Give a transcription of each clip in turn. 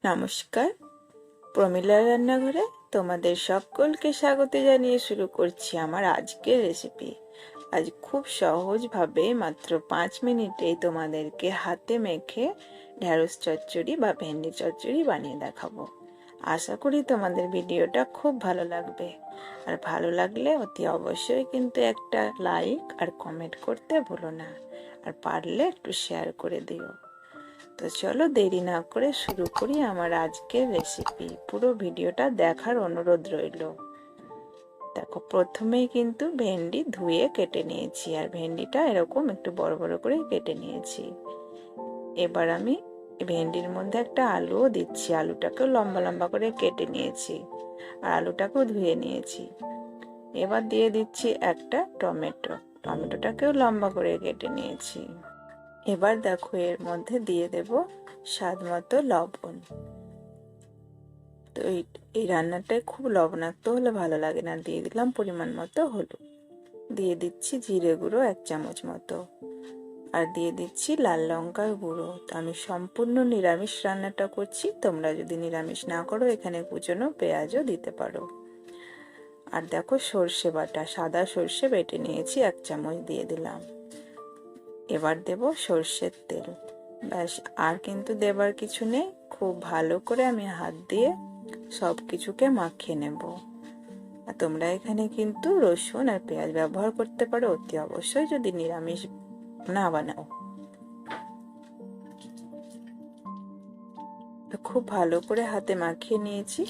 নমস্কার, প্রমিলা রান্নাঘরে তোমাদের সকলকে স্বাগত জানিয়ে শুরু করছি আমার আজকের রেসিপি। আজ খুব সহজভাবে মাত্র 5 মিনিটেই তোমাদেরকে হাতে মেখে ঢ্যাঁড়স চচ্চড়ি বা ভেন্ডি চচ্চড়ি বানিয়ে দেখাবো। আশা করি তোমাদের ভিডিওটা খুব ভালো লাগবে, আর ভালো লাগলে অতি অবশ্যই কিন্তু একটা লাইক আর কমেন্ট করতে ভুলো না, আর পারলে একটু শেয়ার করে দিও। তো চলো দেরি না করে শুরু করি আমার আজকের রেসিপি। পুরো ভিডিওটা দেখার অনুরোধ রইল। দেখো, প্রথমেই কিন্তু ভেন্ডি ধুয়ে কেটে নিয়েছি, আর ভেন্ডিটা এরকম একটু বড় বড় করে কেটে নিয়েছি। এবার আমি ভেন্ডির মধ্যে একটা আলুও দিচ্ছি। আলুটাকেও লম্বা লম্বা করে কেটে নিয়েছি, আর আলুটাকেও ধুয়ে নিয়েছি। এবার দিয়ে দিচ্ছি একটা টমেটো। টমেটোটাকেও লম্বা করে কেটে নিয়েছি। এবার দেখো, এর মধ্যে দিয়ে দেব স্বাদ মতো লবণ। তো এই রান্নাটায় খুব লবণাক্ত হলে ভালো লাগে না। দিয়ে দিলাম পরিমাণ মতো হলুদ, দিয়ে দিচ্ছি জিরে গুঁড়ো 1 চামচ মতো, আর দিয়ে দিচ্ছি লাল লঙ্কার গুঁড়ো। তো আমি সম্পূর্ণ নিরামিষ রান্নাটা করছি, তোমরা যদি নিরামিষ না করো এখানে কুচনো পেঁয়াজও দিতে পারো। আর দেখো, সর্ষে বাটা, সাদা সর্ষে বেটে নিয়েছি 1 চামচ দিয়ে দিলাম। এবার দেব সর্ষের তেল। ব্যাস, আর কিন্তু দেবার কিছু নেই। খুব ভালো করে আমি হাত দিয়ে সব কিছুকে মাখিয়ে নেব। আর তোমরা এখানে কিন্তু রসুন আর পেঁয়াজ ব্যবহার করতে পারো, অতি অবশ্যই, যদি নিরামিষ না বানাও। খুব ভালো করে হাতে মাখিয়ে নিয়েছি।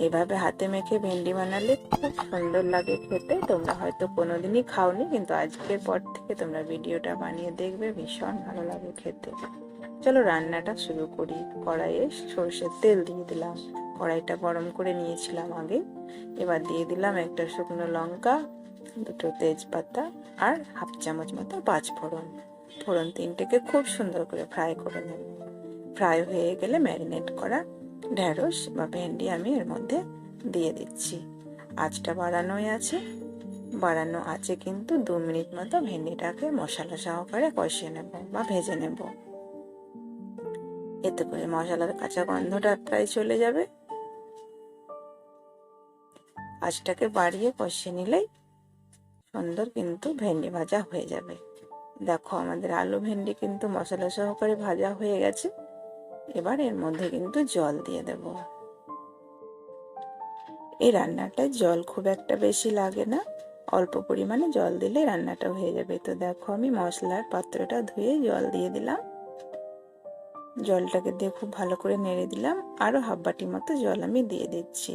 এইভাবে হাতে মেখে ভেন্ডি বানালে খুব সুন্দর লাগে খেতে। তোমরা হয়তো কোনোদিনই খাওনি, কিন্তু আজকের পর থেকে তোমরা ভিডিওটা বানিয়ে দেখবে, ভীষণ ভালো লাগে খেতে। চলো রান্নাটা শুরু করি। কড়াইয়ে সরষের তেল দিয়ে দিলাম। কড়াইটা গরম করে নিয়েছিলাম আগে। এবার দিয়ে দিলাম একটা শুকনো লঙ্কা, 2টো তেজপাতা, আর 1/2 চামচ মতো 5 ফোড়ন। ফোড়ন 3টেকে খুব সুন্দর করে ফ্রাই করে নেব। ফ্রাই হয়ে গেলে ম্যারিনেট করা ঢ্যাঁড়স বা ভেন্ডি আমি এর মধ্যে দিয়ে দিচ্ছি। আঁচটা বাড়ানোই আছে। বাড়ানো আছে কিন্তু 2 মিনিট মতো ভেন্ডিটাকে মশলা সহকারে কষিয়ে নেব বা ভেজে নেব। এতে করে মশলার কাঁচা গন্ধটা প্রায় চলে যাবে। আঁচটাকে বাড়িয়ে কষিয়ে নিলেই সুন্দর কিন্তু ভেন্ডি ভাজা হয়ে যাবে। দেখো, আমাদের আলু ভেন্ডি কিন্তু মশলা সহকারে ভাজা হয়ে গেছে। এবার এর মধ্যে কিন্তু জল দিয়ে দেব। এই রান্নাটায় জল খুব একটা বেশি লাগে না, অল্প পরিমাণে জল দিলে রান্নাটা হয়ে যাবে। তো দেখো, আমি মশলার পাত্রটা ধুয়ে জল দিয়ে দিলাম। জলটাকে দিয়ে খুব ভালো করে নেড়ে দিলাম। আরো 1/2 বাটি মতো জল আমি দিয়ে দিচ্ছি।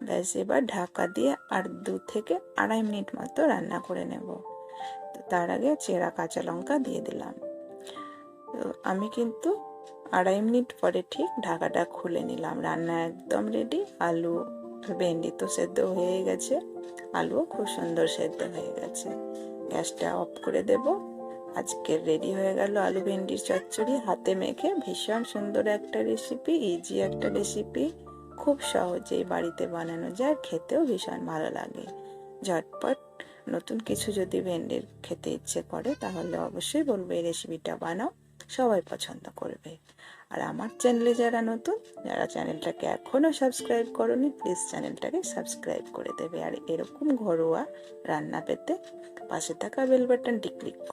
ব্যাস, এবার ঢাকা দিয়ে আর 2 থেকে 2.5 মিনিট মতো রান্না করে নেব। তো তার আগে চেরা কাঁচা লঙ্কা দিয়ে দিলাম। তো আমি কিন্তু 2.5 মিনিট পরে ঠিক ঢাকাটা খুলে নিলাম। রান্না একদম রেডি। আলু ভেন্ডি তো সেদ্ধ হয়ে গেছে, আলুও খুব সুন্দর সেদ্ধ হয়ে গেছে। গ্যাসটা অফ করে দেব। আজকের রেডি হয়ে গেল আলু ভেন্ডির চচ্চড়ি। হাতে মেখে ভীষণ সুন্দর একটা রেসিপি, ইজি একটা রেসিপি, খুব সহজেই বাড়িতে বানানো যায়, খেতেও ভীষণ ভালো লাগে। ঝটপট নতুন কিছু যদি ভেন্ডির খেতে ইচ্ছে করে তাহলে অবশ্যই বলবো এই রেসিপিটা বানাও, সবাই পছন্দ করবে। আর আমার চ্যানেলে যারা নতুন, যারা চ্যানেলটাকে এখনো সাবস্ক্রাইব করোনি, প্লিজ চ্যানেলটাকে সাবস্ক্রাইব করে দেবে। আর এরকম ঘরোয়া রান্না পেতে পাশে থাকা বেল বাটনটি ক্লিক